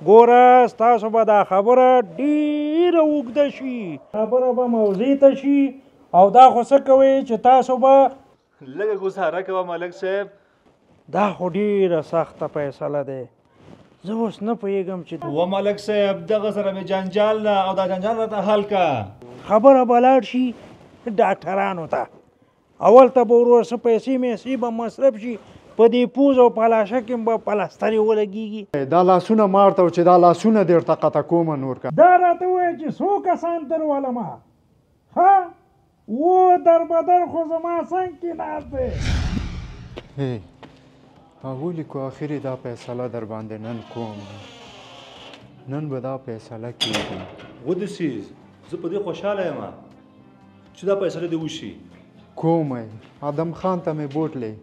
ګوره ستاسو به دا خبره ډېره اوږده شي، خبره به موضوع ته شي او دا خو څه کوئ چې تاسو به لږه ګوزاره کوه ملک صاحب. دا خو ډېره سخته فیصله دی. زه اوس نه پوهېږم چې و ملک صاحب دغه سره مې جنجال ده او دا جنجال راته حل که. خبره به لاړ شي ډاکټرانو ته، اول ته به ورور څه پیسې میسې به مصرف شي، په دې پوز او پلاشه کې به پلسترې ولګېږي. دا لاسونه مارته چې دا لاسونه درته قطع کومه نور که. دا راته ووایه چې څو کسان درولمه. ښه و در بدر خو زما څنګ کې ناست دی. ولې کو آخري دا فیصله در باندې نن کوم، نن به دا فیصله کېږي. ودسیز زه په دې خوشحاله یم چې دا فیصله دې وشي. کومه ادم خان ته مې بوتلې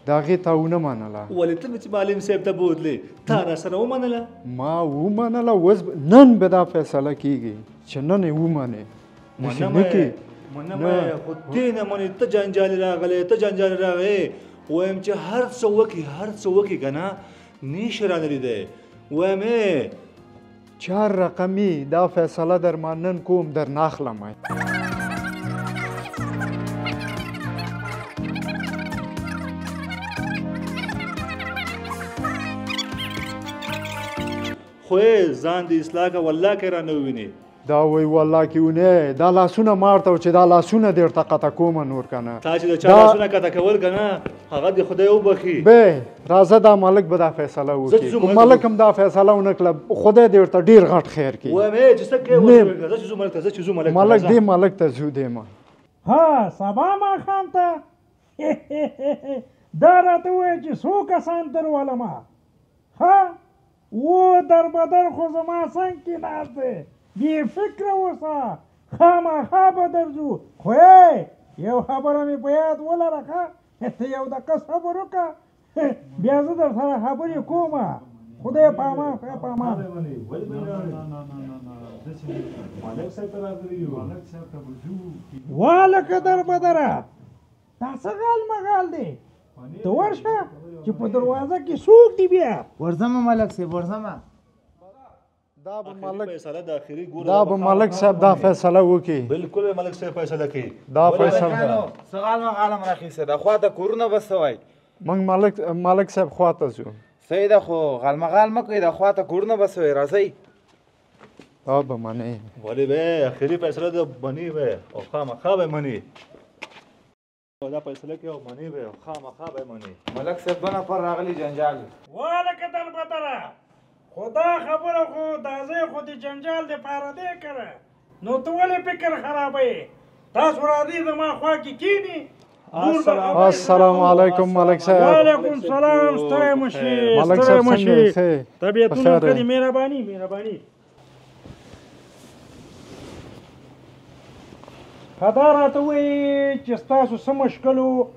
د هغې تا ونه منله. ولې ته مې چې معلم صاحب ته بوتلې تا را سره ومنله؟ ما ومنله. اوس نن به دا فیصله کېږي چې نن یې ومنې. منمه خو دې نه منې. ته جنجالي راغلی، ته جنجالي راغلی. وایم چې هر څه وکړي، هر څه وکړي که نه نیش رانه لیدی. وایم 4 رقمي دا فیصله در ما نن کوم در ناخلم. خو ځان د اصلاح که والله که رانه ووینې. دا وی والله کې ونه دا لاسونه مارته چې دا لاسونه درته قطع کومه نور که نه. تا چې د چا لاسونه قطع کول که نه هغه د خدای وبخي. به راځه دا ملک به دا فیصله وکړي. ملک هم دا فیصله ونه کړه، خدای دې ورته ډېر غټ خیر کړي. وایم چې څه کوې زه چې ځو ملک ته، زه چې ځو ملک ته. ملک دې ملک ته ځو دې ما. ها سبا ماښام ته دا راته ووایه چې څو کسان درولمه. ها و در بدر خو زما څنګ کې ناست دی. بې فکره اوسه، خامخا به درځو. خو یو خبره مې په یاد ولره ښه، ته یو دقیقه صبر وکړه بیا زه در سره خبرې کومه. خدای پامان خدای پامان. والکه در بدره دا څه غال مغال دی. ته ورشه چې په دروازه کې څوک دی بیا. ورځمه ملک صاحب ورځمه. دا به ملک فیصله د اخري ګوره دا به ملک صاحب دا فیصله وکړي. بالکل ملک صاحب فیصله کوي. دا فیصله سغال مغالم راخیسته دا خواته کورونه بس وای. موږ ملک صاحب خواته ځو. صحیح ده خو غالمغال مه کوئ دا خواته کورونه بس وای. راځئ دا به منې. ولې به اخري فیصله د منی به او خامخا به منی. دا فیصله کوي او منی به خامخا به منی. ملک صاحب 2 نفر راغلي جنجال. والکه در بدره خدا خبره خو دا ځای خو د جنجال دپاره دی کړه، نو ته ولې فکر خرابوې؟ تاسو راځئ زما خوا کې کښېنئ. السلام علیکم ملک صاحب. وعلیکم سلام. ستړی مه شې، ملک ستړی صاحب مه څنګه شې. یې؟ طبیعتونه ښه دي. مهرباني مهرباني. دا راته وایي چې ستاسو څه مشکل و.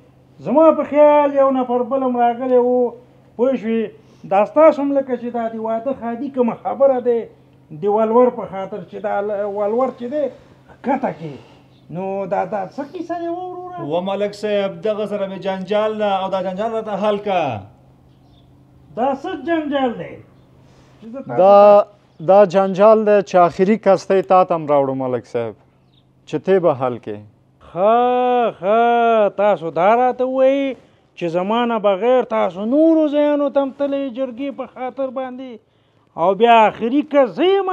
زما په خیال یو نفر بل هم راغلی و. پوه شوې دا ستاسو هم لکه چې دا د واده خادي کومه خبره دی د ولور په خاطر چې دا ولور چې دی ښکته کړي. نو دا څه کیسه دی وروره؟ و ملک صاحب دغه سره مې جنجال ده او دا جنجال راته حل که. دا څه جنجال دی؟ دا جنجال دی چې آخري کستی تا ته هم راوړو ملک صاحب چې ته به حل کې. ښه تاسو دا راته ووایي چې زمانه بغیر تاسو نورو ځایانو ته هم تللی جرګې په خاطر باندې او بیا آخري کس زه یم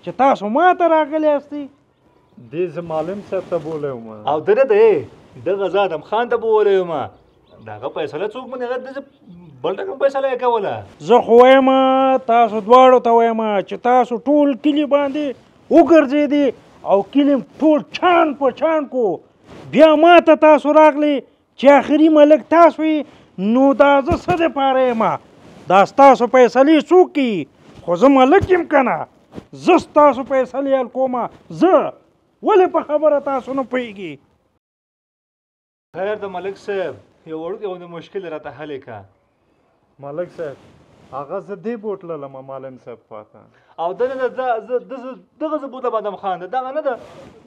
چې تاسو ما ته راغلی یاستئ. دې زه معلم صاحب ته بولی وم او ته نه دی دغه زه ادم خان ته بولی یم. د هغه فیصله څوک مني؟ هغه داسې بل رقم فیصله یې کوله. زه خو وایم تاسو دواړو ته وایم چې تاسو ټول کلي باندې وګرځېدې او کلي ټول چان په چان کو. بیا ما ته تاسو راغلی چې آخري ملک تاسو یې. نو دا زه څه دپاره یم؟ دا ستاسو فیصلې څوک کوي؟ خو زه ملک یم که نه. زه ستاسو فیصلې حل کومه. زه ولې په خبره تاسو نه پوهېږي؟ خیر د ملک صاحب یو وړوکی مشکل راته حل یې که. ملک صاحب هغه زه دې بوتللم معلم صاحب خواته او دغه زه بوتلم ادم خان ده دغه نه ده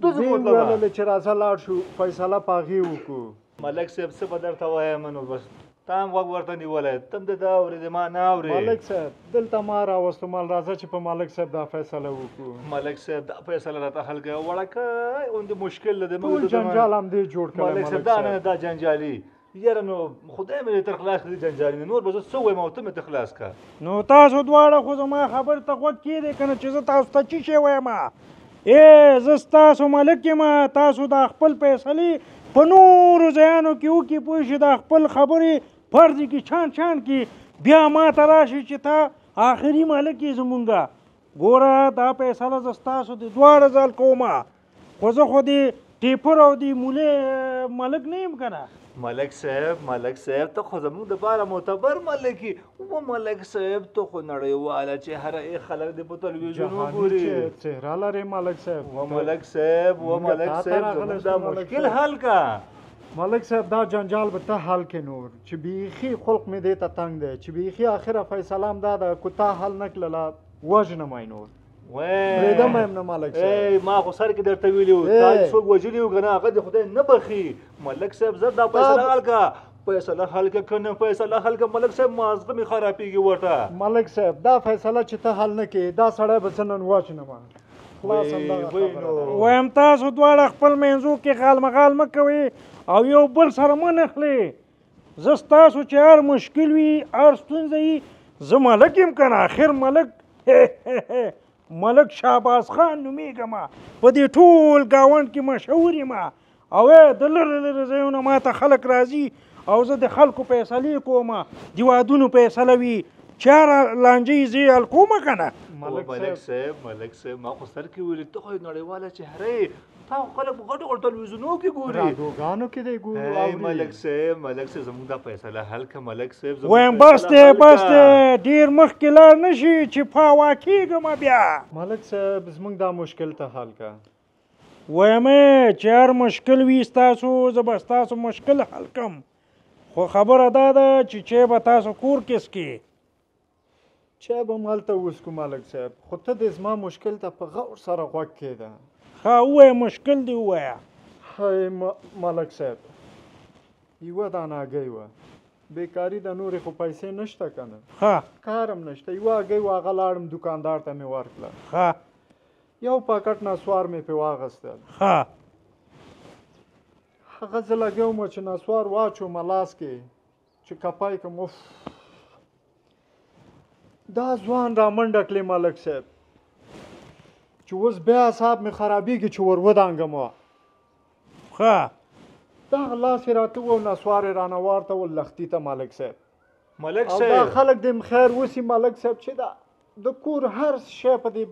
ده زه بوتلم. ویلله چې راځه لاړ شو فیصله په هغې وکړو. ملک صاحب څه به درته وایم نو بس تا هم غوږ ورته نیولی ته هم د ده اورېدې ما نه اورې ملک صاحب دلته ما راوستو مال راځه چې په ملک صاحب دا فیصله وکړو ملک صاحب دا فیصله راته حل کړه وړکه غوندې مشکل دی ټول جنجال همدې جوړ کړی ملک صاحب دا نه دا جنجالي یاره نو خدای مې تر خلاص کړي جنجالي نه نور به زه څه وایم او ته مې ته خلاص کړه نو تاسو دواړه خو زما خبر ته غوږ کېدی که نه چې زه تاسو ته څه شی وایم زه ستاسو ملک یم تاسو دا خپل فیصلې په نورو ځایانو کې وکړي پوه شي دا خپل خبرې فرض کې چان کې بیا ما ته راشي چې تا آخري ملک یې زمونږه ګوره دا فیصله زه ستاسو د دواړه ځل کومه خو زه خو د ټیپر او د مولې ملک نه یم که نه ملک صاحب ته خو زموږ دپاره معتبر ملک یې و ملک صاحب ته خو نړیواله چې هر خلک دې په تلویزیون وګوري څهره لرې ملک صاحب و ملک صاحب زموږ دا مشکل حل کا ملک صاحب دا جنجال به ته حل کې نور چې بیخي خلق مې دې ته تنګ دی چې بیخي آخره فیصله هم دا ده که تا حل نه کړله وژنم نور پرېږدم یم نه ملک صاحب ما خو سر کې درته ویلي وو تا څوک وژلي وو که نه هغه دې خدای نه بخي ملک صاحب زر دا فیصله حل کا فیصله حل که که نه فیصله حل که ملک صاحب مازغه مې خرابېږي ورته ملک صاحب دا فیصله چې ته حل نه کړې دا سړی به زه نن وژنم وایم تاسو دواړه خپل منځو کې غالمغال مه کوئ او یو بل سره مه نښلئ زه ستاسو چې هر مشکل وي هر ستونزه وي زه ملک یم که نه آخر ملک شهباز خان نومیږم په دې ټول ګاونډ کې مشهور یم او د لرې لرې ځایونو ما ته خلک راځي او زه د خلکو فیصلې کوم د وادونو فیصله وي چا لانجې زه حل کوم که نه ملک صاحب ما خو سر کې ویلي ته خو نړیواله چهره تا خو خلک په غټو غټو تلویزیونو کې ګوري رادیوګانو کې دی ګوري ملک صاحب زموږ دا فیصله حل که ملک صاحب وایم بس دی ډېر مخکې لاړ نه شي چې پاوا کېږم بیا ملک صاحب زموږ دا مشکل ته حل که وایم چې هر مشکل وي ستاسو زه به ستاسو مشکل حل کم خو خبره دا ده چې چای به تاسو کور کې څکې چای به مالته وڅکو ملک صاحب خو ته د زما مشکل ته په غور سره غوږ کېده ها ووایه مشکل دې ووایه هی ملک صاحب یوه دانه هګۍ وه بیکاري د نورې خو پیسې نشته که نه ښه کار هم نشته یوه هګۍ وه هغه لاړم دوکاندار ته مې ورکړه ښه یو پاکټ نسوار مې پرې واخیستل ښه هغه زه لګیا وم چې نسوار واچوم لاس کې چې کپای کړم دا ځوان را منډه کړې ملک صاحب چې اوس بیا اعصاب مې خرابېږي چې ور ودانګم ښه دغه لاس یې راته و نسوار یې رانه واړتول لښتي ته ملک صاحب ملک او دا خلک دې خیر وسي ملک صاحب چې دا د کور هر شی په دې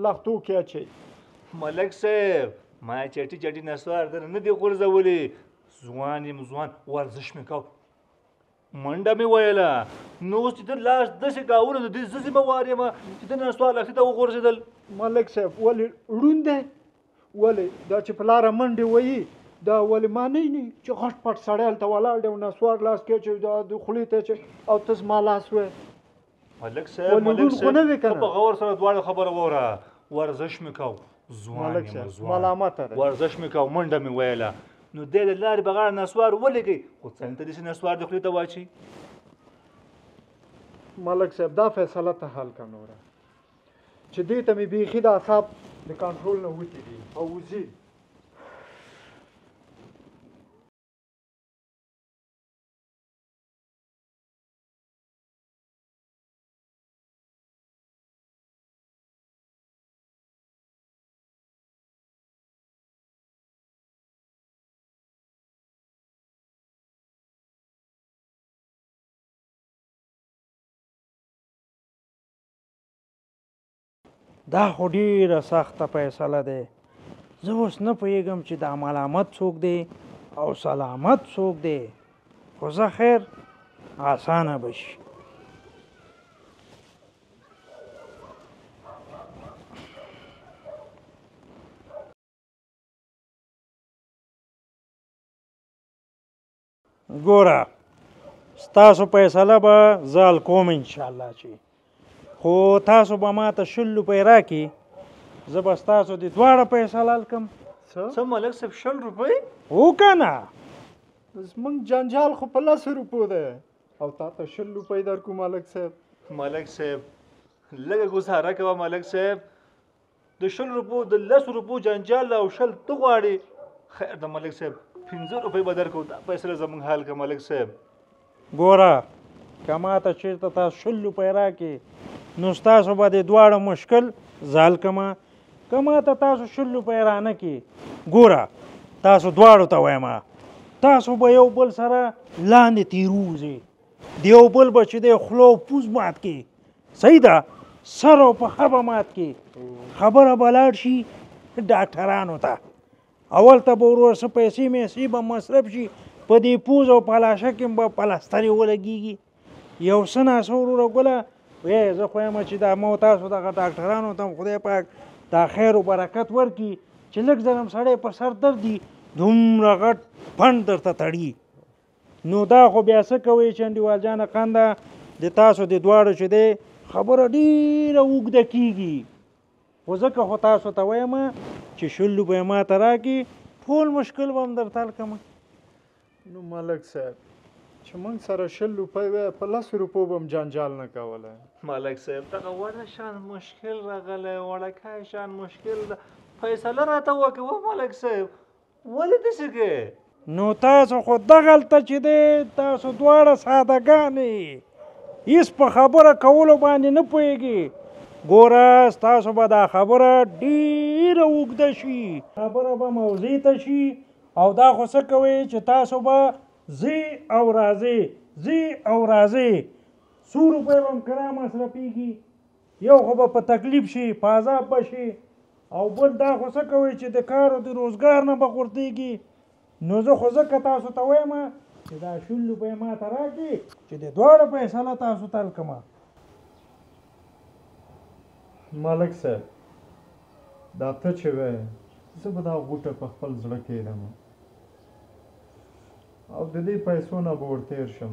لښتو کې اچوي ملک صاحب ما چټي نسوار در نه دی غورځولې ځوان یم ځوان ورزش مې کو منډه مې ویله نو اوس چې د لاس داسې ګاونه د دې زه ذمهوار یم چې د نسوار لښتي ته وغورځېدل ملک صاحب ولې ړوند دی ولې دا چې په لاره منډې وهي دا ولې معنی نه چې غټ پټ سړی هلته ولاړ دی او نسوار لاس کې چې دا د خولې ته چې او ته زما لاس وې ملک صاحب په غور سره دواړه خبره واوره ورزش مې کو ځوان یم ملامته ده ورزش مې کو منډه مې ویله نو دی د لارې بغاړه نسوار ولګئ خو څنګه ته داسې نسوار د خولې ته واچي ملک صاحب دا فیصله ته حل که نوره چې دې ته مې بیخي د اعصاب د کنټرول نه وتي دي او وځي دا خو ډېره سخته فیصله دی زه اوس نه پوهېږم چې دا ملامت څوک دی او سلامت څوک دی خو زه خیر اسانه به شي ګوره ستاسو فیصله به زه حل کوم انشاءالله چې خو تاسو به ما ته 100 روپۍ راکړي زه به ستاسو د دواړه فیصله حل کړم څه ملک صاحب 100 روپۍ هو که نه زموږ جنجال خو په 10 روپو دی او تا ته 100 روپۍ درکو ملک صاحب. ملک صاحب لږه ګزاره کوه ملک صاحب، د 100 روپو د 10 روپو جنجال او شل ته غواړې. خیر د ملک صاحب 15 روپۍ به درکو، دا فیصله زموږ حال که ملک صاحب. ګوره که ماته چېرته تاسو 100 روپۍ راکړې نو ستاسو به د دواړو مشکل زال کمه. که ماته تاسو 100 روپۍ رانه کړې، ګوره تاسو دواړو ته وایم تاسو به یو بل سره لاندې تېروځئ، د یو بل به چې دی خوله او پوز مات کړي، صحیح ده، سر او پښه به مات کړي. خبره به لاړ شي ډاکټرانو ته، اول ته به ورور څه پیسې میسې به مصرف شي، په دې پوز او پلاشه کې به پلسترې ولګېږي. یو څه ناڅه وروره ګله زه خو یم چې دا مو تاسو دغه ډاکټرانو ته خدای پاک دا خیر و برکت ورکړي چې لږ ځل هم سړی په سر درد دي دومره غټ پنډ درته تړي. نو دا خو بیا څه کوئ چې انډیوال جانه قنده د تاسو د دواړو چې دی خبره ډېره اوږده کېږي، خو ځکه خو تاسو ته وایم چې 100 روپۍ ماته راکړي ټول مشکل به هم درته حل کړم. نو ملک صاحب چې موږ سره 100 روپۍ وی په 10 روپو به هم جنجال نه کولی. ملک صاحب دغه وړه شان مشکل راغلی، وړکی شان مشکل ده، فیصله راته وکړه ملک صاحب، ولې داسې کوې؟ نو تاسو خو دغلته چې دی تاسو دواړه سادهګانې هېڅ په خبره کولو باندې نه پوهېږي. ګوره ستاسو به دا خبره ډېره اوږده شي، خبره به موضوع ته شي، او دا خو څه کوئ چې تاسو به ځئ او راځئ، ځئ او راځئ، 100 روپۍ به هم کرا مصرفېږي، یو خو به په تکلیف شي، په عذاب به شي، او بل دا خو څه کوئ چې د کار او د روزګار نه به غورځېږي. نو زه خو ځکه تاسو ته وایم چې دا 100 روپۍ ماته راکړي چې د دواړو فیصله تاسو ته حل کړمه. ملک صاحب دا ته چې وایې زه به دا غوټه په خپل زړه کې ایږدم او د دې پیسو نه به ورتېر شم.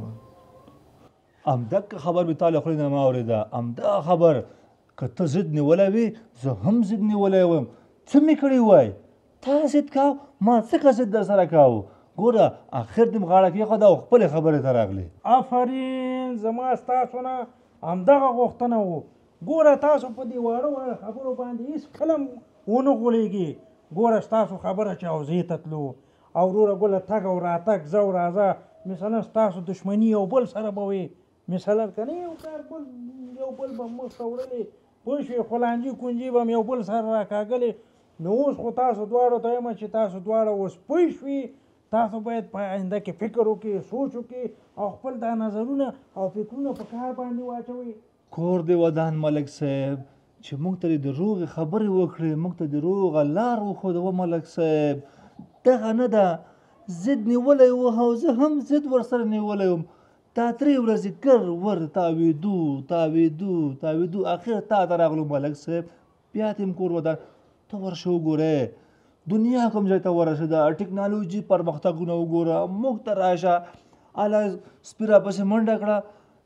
همدغه خبر مې تا له خولې نه مه اورېده، همدغه خبر که ته ضد نیولی وې زه هم ضد نیولی وم. څه مې کړي وای؟ تا ضد کاو، ما څنګه ضد در سره کاو؟ ګوره اخر دې م غاړه کېښوده او خپلې خبرې ته راغلې. آفرین، زما ستاسو نه همدغه غوښتنه و. ګوره تاسو په دې واړه واړه خبرو باندې هېڅ کله ونه غولېږي. ګوره ستاسو خبره چې اوزې ته تلو او وروره ګله تګ او راتګ زه او راځه، مثلا ستاسو دښمني یو بل سره به وي، مثلا که نه یو کار یو بل به مخ ته وړلې، پوه شوې، خلانجي کونجي به م یو بل سره راکاږلې. نو اوس خو تاسو دواړو ته وایم چې تاسو دواړه اوس پوه شوي، تاسو باید په آینده کې فکر وکړئ، سوچ وکړئ او خپل دا نظرونه او فکرونه په کار باندې واچوئ. کور دې ودان ملک صاحب چې موږ ته د روغې خبرې وکړې، موږ ته د روغه لار وښوده. ملک صاحب دغه نه ده، ضد نیولی و او زه هم ضد ورسره نیولی وم. دا 3 ورځې ګر ور تاوېدو تاوېدو تاوېدو، اخر تا ته راغلو ملک صاحب. بیا دې م کور ودان، ته ورشه وګورې دنیا کوم ځای ته ورسېده، ټکنالوژي پرمختګونه وګوره، موږ ته راشه. اله سپي راپسې منډه کړه،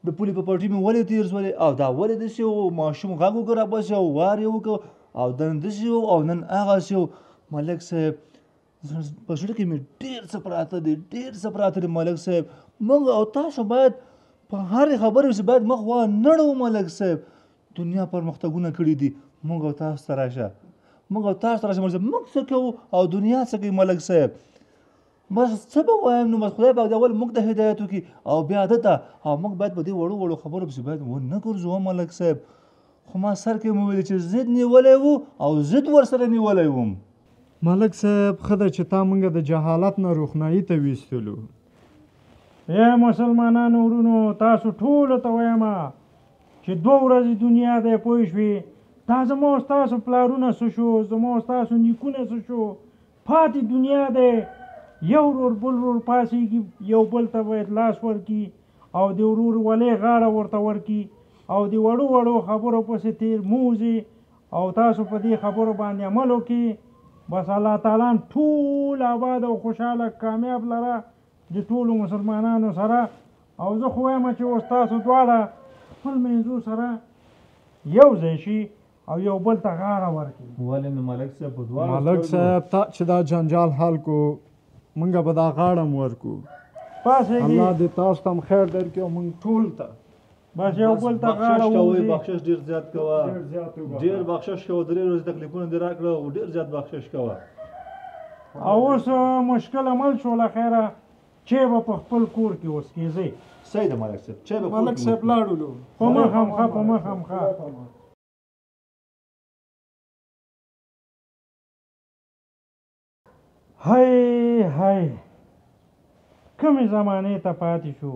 د پولې په پټي مې ولې تېر شولې، او دا ولې داسې و، ماشوم غږ وکړه راپسې او وار یې وکړ، او نن داسې و او نن هغسې و. ملک صاحب په زړه کې مې ډېر څه پراته دي، ډېر څه پراته دي ملک صاحب. موږ او تاسو باید په هرې خبرې پسې باید مخ وانړوو ملک صاحب. دنیا پرمختګونه کړي دي، موږ او تاسو ته راشه، موږ او تاسو ته راشه ملک صاحب. موږ څه کوو او دنیا څه کوي ملک صاحب؟ بس څه به وایم نو بس خدای پاک دې اول موږ ته هدایت وکړي او بیا ده ته، او موږ باید په دې وړو وړو خبرو پسې باید ونه ګرځو ملک صاحب. خو ما سر کې مو ویلي چې ضد نیولی و او ضد ورسره نیولی وم. ملک صاحب ښه ده چې تا موږ د جهالت نه روښنایي ته ویستلو. ای مسلمانانو ورونو، تاسو ټولو ته وایم چې 2 ورځې دنیا دی، پوه شوې، دا زما او ستاسو پلارونه څه شو، زما او ستاسو نیکونه څه شو، پاتې دنیا دی. یو ورور بل ورور پاسېږي، یو بل ته باید لاس ورکړي او د ورور ولې غاړه ورته ورکړي او د وړو وړو خبرو پسې تېر موځي، او تاسو په دې خبرو باندې عمل وکړي. بس الله تعالی ټول آباد او خوشحاله کامیاب لره د ټولو مسلمانانو سره. او زه خو وایم چې اوس تاسو دواړه خپل منځو سره یو ځای شي او یو بل ته غاړه ورکړي. ولې نو ملک صاحب په دواړو ملک صاحب تا چې دا جنجال حل کو، موږ به دا غاړه م ورکو پاسېږي الله دې تاسو ته هم خیر درکړي او موږ ټول ته بس یو بل ته غاړه بخشش کوئ ووځي. بخشش ډیر زیات کوه ډېر زیات وبخښه. ډیر بخشش کوه 3 ورځې تکلیفونه دې راکړه او ډیر زیات بخشش کوه او اوس مشکل عمل شوله خیره چې به په خپل کور کې اوس کېځئ صحیح ده ملک صاحب چای به کور ملک کې صاحب وڅښو. لاړولو په مخ هم ښه په مخ هم ښه هی هی کومې زمانې ته پاتې شو